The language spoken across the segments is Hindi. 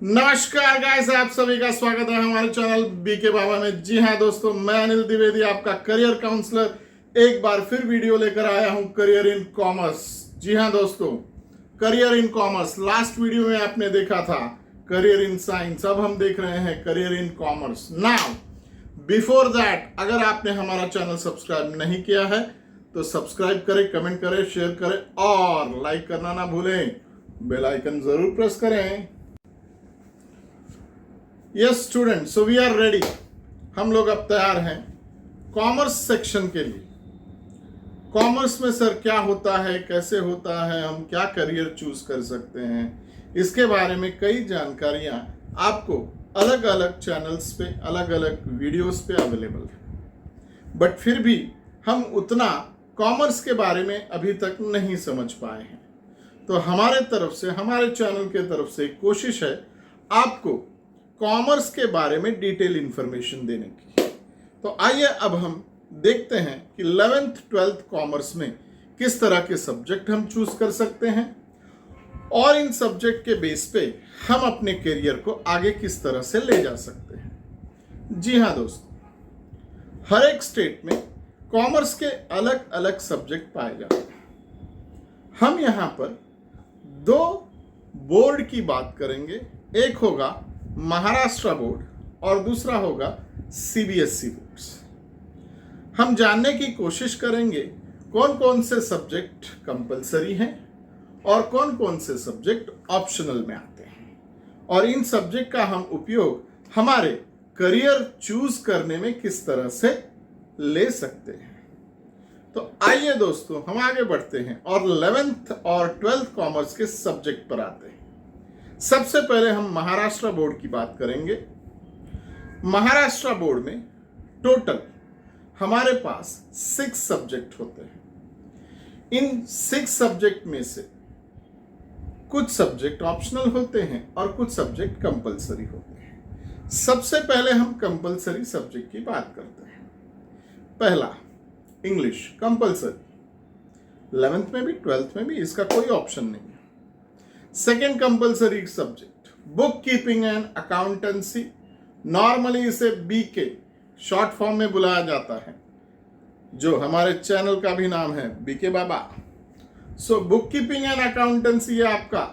नमस्कार गाइस, आप सभी का स्वागत है हमारे चैनल बीके बाबा में। जी हाँ दोस्तों, मैं अनिल द्विवेदी, आपका करियर काउंसलर एक बार फिर वीडियो लेकर आया हूं करियर इन कॉमर्स। जी हाँ दोस्तों, career in commerce. Last video में आपने देखा था करियर इन साइंस, अब हम देख रहे हैं career in commerce. Now before that, अगर आपने हमारा चैनल सब्सक्राइब नहीं किया है तो सब्सक्राइब करें, कमेंट करें, शेयर करें और लाइक करना ना भूलें। बेल आइकन जरूर प्रेस करें। Yes student, so we are ready. हम लोग अब तैयार हैं कॉमर्स सेक्शन के लिए। कॉमर्स में सर क्या होता है, कैसे होता है, हम क्या करियर चूज कर सकते हैं, इसके बारे में कई जानकारियां आपको अलग अलग चैनल्स पे, अलग अलग वीडियोस पे अवेलेबल है। बट फिर भी हम उतना कॉमर्स के बारे में अभी तक नहीं समझ पाए हैं, तो हमारे तरफ से, हमारे चैनल के तरफ से कोशिश है आपको कॉमर्स के बारे में डिटेल इंफॉर्मेशन देने की। तो आइए अब हम देखते हैं कि 11th 12th कॉमर्स में किस तरह के सब्जेक्ट हम चूज कर सकते हैं और इन सब्जेक्ट के बेस पे हम अपने करियर को आगे किस तरह से ले जा सकते हैं। जी हाँ दोस्तों, हर एक स्टेट में कॉमर्स के अलग अलग सब्जेक्ट पाए जाते हैं। हम यहां पर दो बोर्ड की बात करेंगे, एक होगा महाराष्ट्र बोर्ड और दूसरा होगा सीबीएसई बोर्ड्स। हम जानने की कोशिश करेंगे कौन कौन से सब्जेक्ट कंपलसरी हैं और कौन कौन से सब्जेक्ट ऑप्शनल में आते हैं, और इन सब्जेक्ट का हम उपयोग हमारे करियर चूज करने में किस तरह से ले सकते हैं। तो आइए दोस्तों, हम आगे बढ़ते हैं और 11th और 12th कॉमर्स के सब्जेक्ट पर आते हैं। सबसे पहले हम महाराष्ट्र बोर्ड की बात करेंगे। महाराष्ट्र बोर्ड में टोटल हमारे पास 6 सब्जेक्ट होते हैं। इन 6 सब्जेक्ट में से कुछ सब्जेक्ट ऑप्शनल होते हैं और कुछ सब्जेक्ट कंपलसरी होते हैं। सबसे पहले हम कंपलसरी सब्जेक्ट की बात करते हैं। पहला इंग्लिश कंपलसरी, 11th में भी 12th में भी इसका कोई ऑप्शन नहीं है। Second compulsory subject book keeping and accountancy, normally इसे बीके शॉर्ट फॉर्म में बुलाया जाता है, जो हमारे चैनल का भी नाम है BK Baba. So book keeping and accountancy है आपका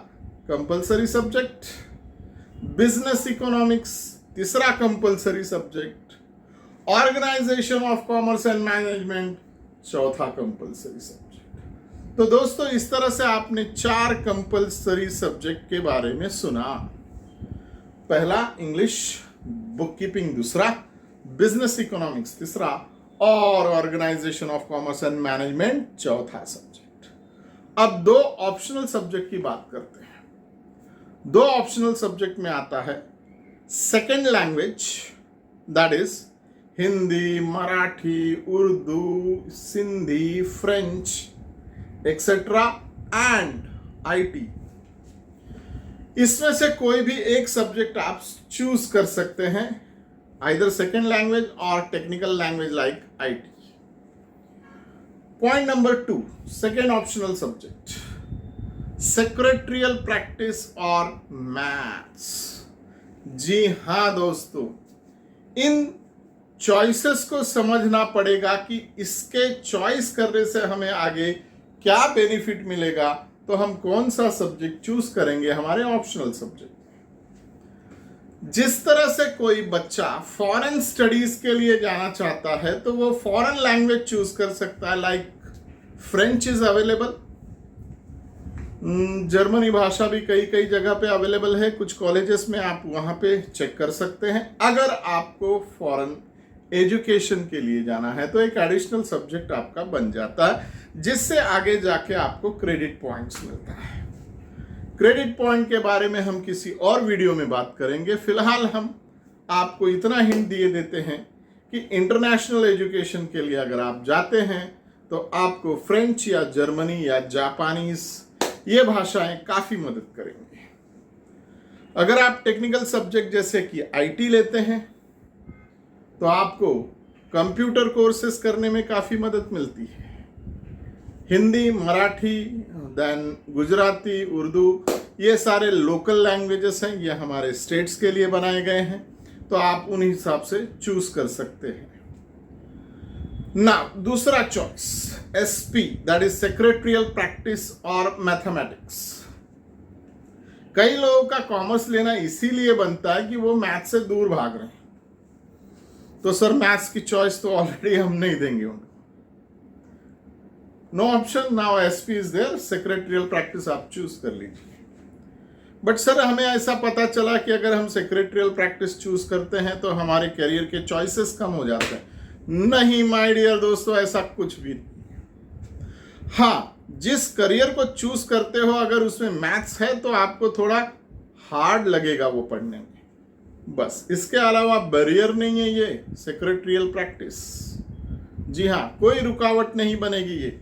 कंपलसरी सब्जेक्ट। बिजनेस इकोनॉमिक्स तीसरा compulsory subject. Organisation of commerce and management चौथा कंपलसरी सब्जेक्ट। तो दोस्तों, इस तरह से आपने 4 कंपलसरी सब्जेक्ट के बारे में सुना। पहला इंग्लिश, बुक कीपिंग दूसरा, बिजनेस इकोनॉमिक्स तीसरा और organisation of commerce and management चौथा सब्जेक्ट। अब 2 ऑप्शनल सब्जेक्ट की बात करते हैं। 2 ऑप्शनल सब्जेक्ट में आता है second language, that is Hindi, Marathi, Urdu, Sindhi, French etcetera and IT. इसमें से कोई भी एक सब्जेक्ट आप चूज कर सकते हैं, आइदर सेकेंड लैंग्वेज और technical language like IT. Point number 2, second optional subject secretarial practice और मैथ्स। जी हां दोस्तों, इन चॉइसेस को समझना पड़ेगा कि इसके चॉइस करने से हमें आगे क्या बेनिफिट मिलेगा, तो हम कौन सा सब्जेक्ट चूज करेंगे हमारे ऑप्शनल सब्जेक्ट। जिस तरह से कोई बच्चा फॉरेन स्टडीज के लिए जाना चाहता है तो वो फॉरेन लैंग्वेज चूज कर सकता है, like French is available. Germany भाषा भी कई कई जगह पे अवेलेबल है, कुछ कॉलेजेस में आप वहां पे चेक कर सकते हैं। अगर आपको फॉरेन एजुकेशन के लिए जाना है तो एक एडिशनल सब्जेक्ट आपका बन जाता है, जिससे आगे जाके आपको क्रेडिट पॉइंट्स मिलता है। क्रेडिट पॉइंट के बारे में हम किसी और वीडियो में बात करेंगे। फिलहाल हम आपको इतना हिंट दिए देते हैं कि इंटरनेशनल एजुकेशन के लिए अगर आप जाते हैं तो आपको फ्रेंच या जर्मनी या जापानीज ये भाषाएं काफी मदद करेंगी। अगर आप टेक्निकल सब्जेक्ट जैसे कि आईटी लेते हैं तो आपको कंप्यूटर कोर्सेज करने में काफी मदद मिलती है। हिंदी, मराठी, देन गुजराती, उर्दू, ये सारे लोकल लैंग्वेजेस हैं, ये हमारे स्टेट्स के लिए बनाए गए हैं, तो आप उन हिसाब से चूज कर सकते हैं ना। दूसरा choice SP, that is secretarial practice और मैथमेटिक्स। कई लोगों का कॉमर्स लेना इसीलिए बनता है कि वो मैथ से दूर भाग रहे हैं, तो सर मैथ्स की चॉइस तो ऑलरेडी हम नहीं देंगे उनको, no option, now SP is there, secretarial practice आप चूज कर लीजिए। बट सर हमें ऐसा पता चला कि अगर हम सेक्रेटरियल प्रैक्टिस चूज करते हैं तो हमारे करियर के चॉइसेस कम हो जाते हैं। नहीं माय डियर दोस्तों, ऐसा कुछ भी नहीं। हाँ, जिस करियर को चूज करते हो अगर उसमें मैथ्स है तो आपको थोड़ा हार्ड लगेगा वो पढ़ने में, बस, इसके अलावा बैरियर नहीं है ये सेक्रेटरियल प्रैक्टिस। जी हाँ, कोई रुकावट नहीं बनेगी ये।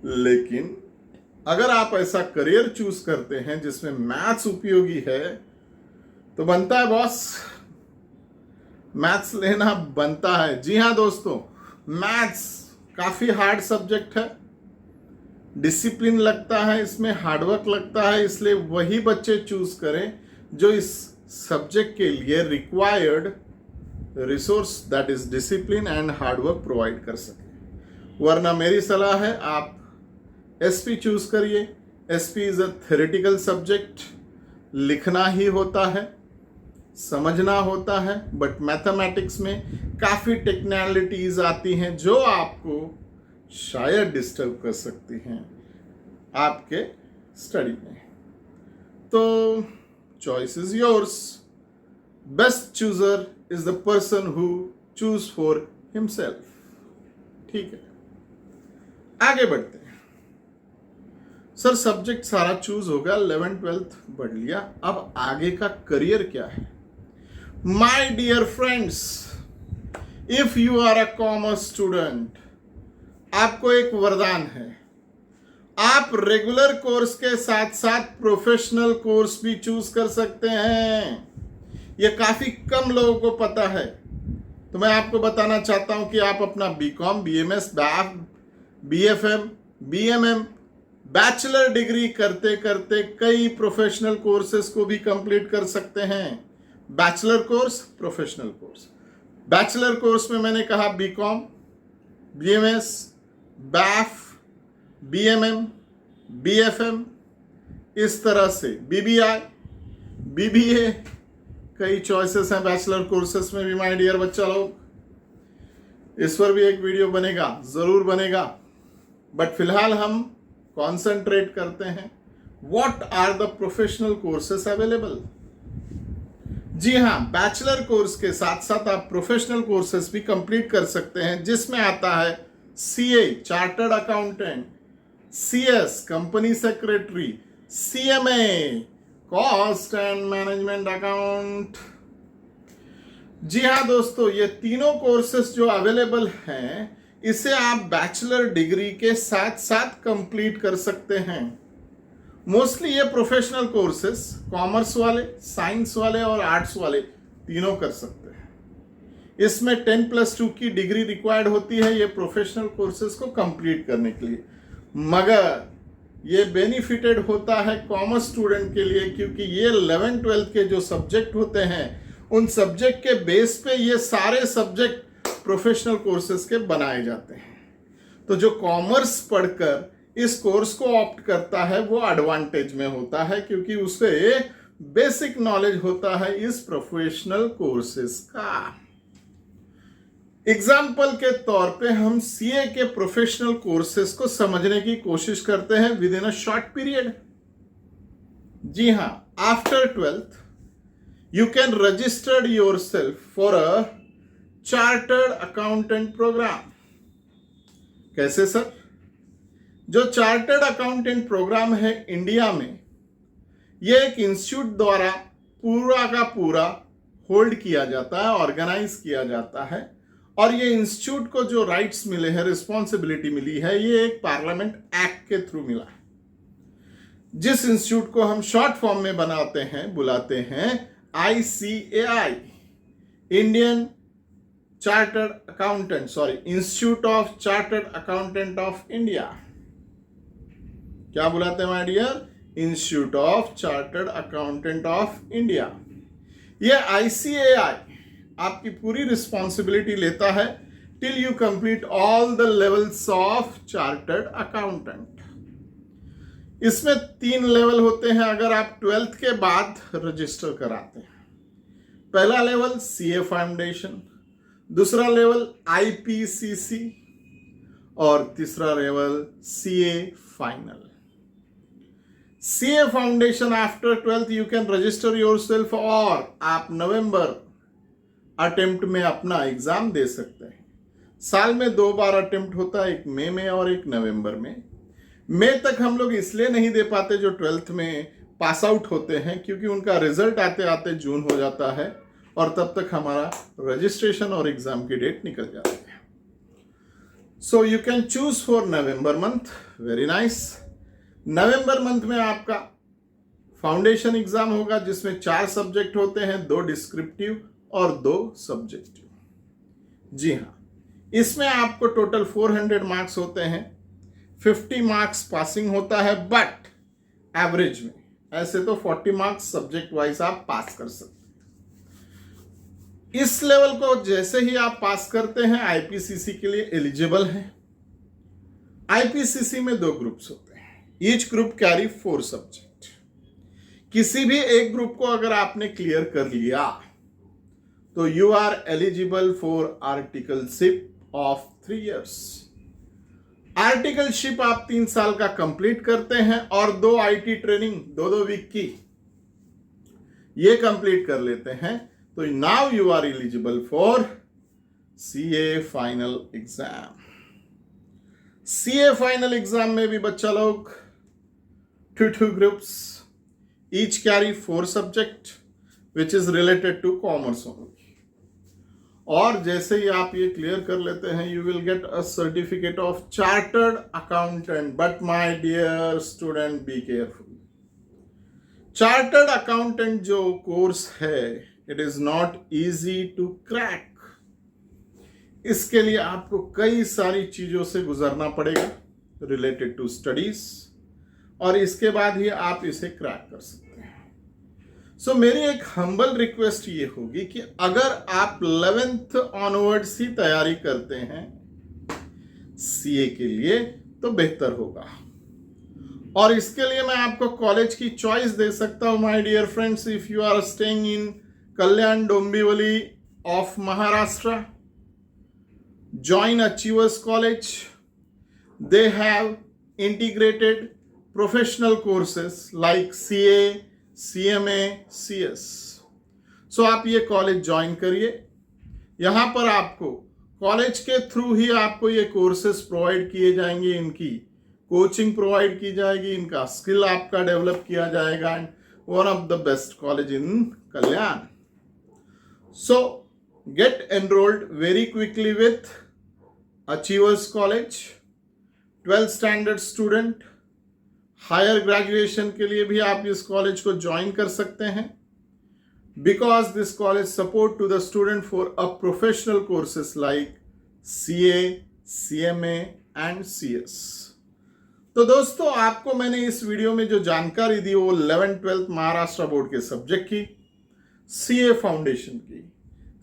लेकिन अगर आप ऐसा करियर चूज करते हैं जिसमें मैथ्स उपयोगी है तो बनता है बॉस, मैथ्स लेना बनता है। जी हाँ दोस्तों, मैथ्स काफी हार्ड सब्जेक्ट है, डिसिप्लिन लगता है, इसमें हार्डवर्क लगता है, इसलिए वही बच्चे चूज करें जो इस सब्जेक्ट के लिए required resource that is discipline and hard work provide कर सके। वरना मेरी सलाह है आप एसपी चूज करिए। SP is a theoretical subject, लिखना ही होता है, समझना होता है, बट मैथमेटिक्स में काफी टेक्निकलिटीज आती हैं जो आपको शायद डिस्टर्ब कर सकती हैं आपके स्टडी में। तो choice is yours, best chooser is the person who choose for himself. ठीक है, आगे बढ़ते हैं। सर सब्जेक्ट सारा चूज हो गया, 11th 12th पढ़ लिया, अब आगे का करियर क्या है? My dear friends, if you are a commerce student, आपको एक वरदान है, आप रेगुलर कोर्स के साथ साथ प्रोफेशनल कोर्स भी चूज कर सकते हैं। यह काफी कम लोगों को पता है, तो मैं आपको बताना चाहता हूं कि आप अपना BCom, BMS, BFM, BMM, bachelor degree करते करते कई प्रोफेशनल कोर्सेज को भी कंप्लीट कर सकते हैं। Bachelor course, professional course. Bachelor course में मैंने कहा BCom, BMS, BAF, BMM, BFM, इस तरह से बीबीआई, बीबीए, कई चॉइसेस हैं बैचलर कोर्सेस में भी माय डियर बच्चा लोग। इस पर भी एक वीडियो बनेगा, जरूर बनेगा, बट फिलहाल हम कॉन्सेंट्रेट करते हैं what are the professional courses available. जी हाँ, बैचलर कोर्स के साथ साथ आप प्रोफेशनल कोर्सेस भी कंप्लीट कर सकते हैं, जिसमें आता है CA, chartered accountant, CS, company secretary, CMA, cost and management account. जी हाँ दोस्तों, ये तीनों कोर्सेस जो अवेलेबल हैं इसे आप बैचलर डिग्री के साथ साथ कंप्लीट कर सकते हैं। मोस्टली ये प्रोफेशनल कोर्सेस कॉमर्स वाले, साइंस वाले और आर्ट्स वाले तीनों कर सकते हैं। इसमें 10+2 की डिग्री रिक्वायर्ड होती है ये प्रोफेशनल कोर्सेस को कंप्लीट करने के लिए, मगर ये बेनिफिटेड होता है कॉमर्स स्टूडेंट के लिए, क्योंकि ये 11th 12th के जो सब्जेक्ट होते हैं उन सब्जेक्ट के बेस पे ये सारे सब्जेक्ट प्रोफेशनल कोर्सेज के बनाए जाते हैं। तो जो कॉमर्स पढ़कर इस कोर्स को ऑप्ट करता है वो एडवांटेज में होता है, क्योंकि उसे बेसिक नॉलेज होता है इस प्रोफेशनल कोर्सेज का। एग्जाम्पल के तौर पे हम सीए के प्रोफेशनल कोर्सेज को समझने की कोशिश करते हैं within a short period. जी हां, after 12th you can register yourself for a chartered accountant program। कैसे सर? जो चार्टर्ड अकाउंटेंट प्रोग्राम है इंडिया में, यह एक इंस्टीट्यूट द्वारा पूरा का पूरा होल्ड किया जाता है, ऑर्गेनाइज किया जाता है, और ये इंस्टीट्यूट को जो राइट्स मिले हैं, रिस्पॉन्सिबिलिटी मिली है, ये एक पार्लियामेंट एक्ट के थ्रू मिला है। जिस इंस्टीट्यूट को हम शॉर्ट फॉर्म में बुलाते हैं ICAI, Indian chartered accountant, institute of chartered accountant of India. क्या बुलाते हैं my dear? Institute of chartered accountant of India. ये ICAI आपकी पूरी रिस्पॉन्सिबिलिटी लेता है till you complete all the levels of chartered accountant. इसमें 3 लेवल होते हैं अगर आप 12th के बाद रजिस्टर कराते हैं। पहला लेवल CA फाउंडेशन, दूसरा लेवल IPCC और तीसरा level CA final. CA foundation after 12th you can register yourself और आप नवंबर अटेम्प्ट में अपना एग्जाम दे सकते हैं। साल में 2 बार अटेम्प्ट होता है, एक मई में और एक नवंबर में। मई तक हम लोग इसलिए नहीं दे पाते जो 12th में पास आउट होते हैं, क्योंकि उनका रिजल्ट आते आते जून हो जाता है और तब तक हमारा रजिस्ट्रेशन और एग्जाम की डेट निकल जाती है। So you can choose for November month. Very nice. November month में आपका फाउंडेशन एग्जाम होगा जिसमें 4 सब्जेक्ट होते हैं, 2 डिस्क्रिप्टिव और 2 सब्जेक्टिव। जी हाँ, इसमें आपको टोटल 400 मार्क्स होते हैं, 50 मार्क्स पासिंग होता है, बट एवरेज में ऐसे तो 40 मार्क्स सब्जेक्ट वाइज आप पास कर सकते हैं। इस लेवल को जैसे ही आप पास करते हैं IPCC के लिए एलिजिबल हैं। IPCC में 2 ग्रुप्स होते हैं, ईच ग्रुप कैरी 4 सब्जेक्ट। किसी भी एक ग्रुप को अगर आपने क्लियर कर लिया तो you are eligible for articleship of 3 years। Articleship आप 3 साल का कंप्लीट करते हैं और 2 IT ट्रेनिंग 2 वीक की ये कंप्लीट कर लेते हैं तो now you are eligible for CA final exam. CA final exam में भी बच्चा लोग 2 groups, each carry 4 subject which is related to commerce only. और जैसे ही आप ये क्लियर कर लेते हैं you will get a certificate of chartered accountant. But my dear student be careful. Chartered accountant जो कोर्स है it is not easy to crack. इसके लिए आपको कई सारी चीजों से गुजरना पड़ेगा रिलेटेड टू स्टडीज और इसके बाद ही आप इसे क्रैक कर सकते हैं। सो मेरी एक हम्बल रिक्वेस्ट ये होगी कि अगर आप 11th ऑनवर्ड्स ही तैयारी करते हैं CA के लिए तो बेहतर होगा। और इसके लिए मैं आपको कॉलेज की चॉइस दे सकता हूं my dear friends. If you are staying in Kalyan Dombivli of Maharashtra, join Achievers College. They have integrated professional courses like CA, CMA, CS. सो आप ये कॉलेज ज्वाइन करिए। यहाँ पर आपको कॉलेज के थ्रू ही आपको ये कोर्सेज प्रोवाइड किए जाएंगे, इनकी कोचिंग प्रोवाइड की जाएगी, इनका स्किल आपका डेवलप किया जाएगा and one of the best college in Kalyan. So get enrolled very quickly with Achievers College। 12th standard student, higher graduation के लिए भी आप इस कॉलेज को ज्वाइन कर सकते हैं because this college support to the student for a professional courses like CA, CMA and CS। तो दोस्तों आपको मैंने इस वीडियो में जो जानकारी दी वो 11th 12th महाराष्ट्र बोर्ड के सब्जेक्ट की, CA फाउंडेशन की,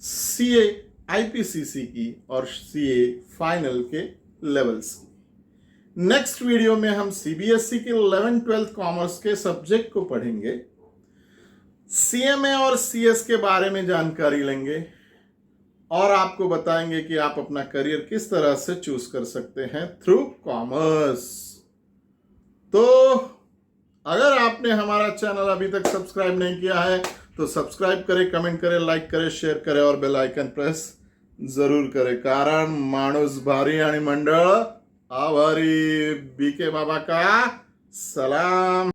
CA IPCC की और CA फाइनल के लेवल्स की। नेक्स्ट वीडियो में हम CBSE के 11th 12th कॉमर्स के सब्जेक्ट को पढ़ेंगे, CMA और CS के बारे में जानकारी लेंगे और आपको बताएंगे कि आप अपना करियर किस तरह से चूज कर सकते हैं थ्रू कॉमर्स। तो अगर आपने हमारा चैनल अभी तक सब्सक्राइब नहीं किया है तो सब्सक्राइब करें, कमेंट करें, लाइक करें, शेअर करें और बेल आयकन प्रेस जरूर करें, कारण माणूस भारी आणि मंडळ आभारी। BK बाबा का सलाम।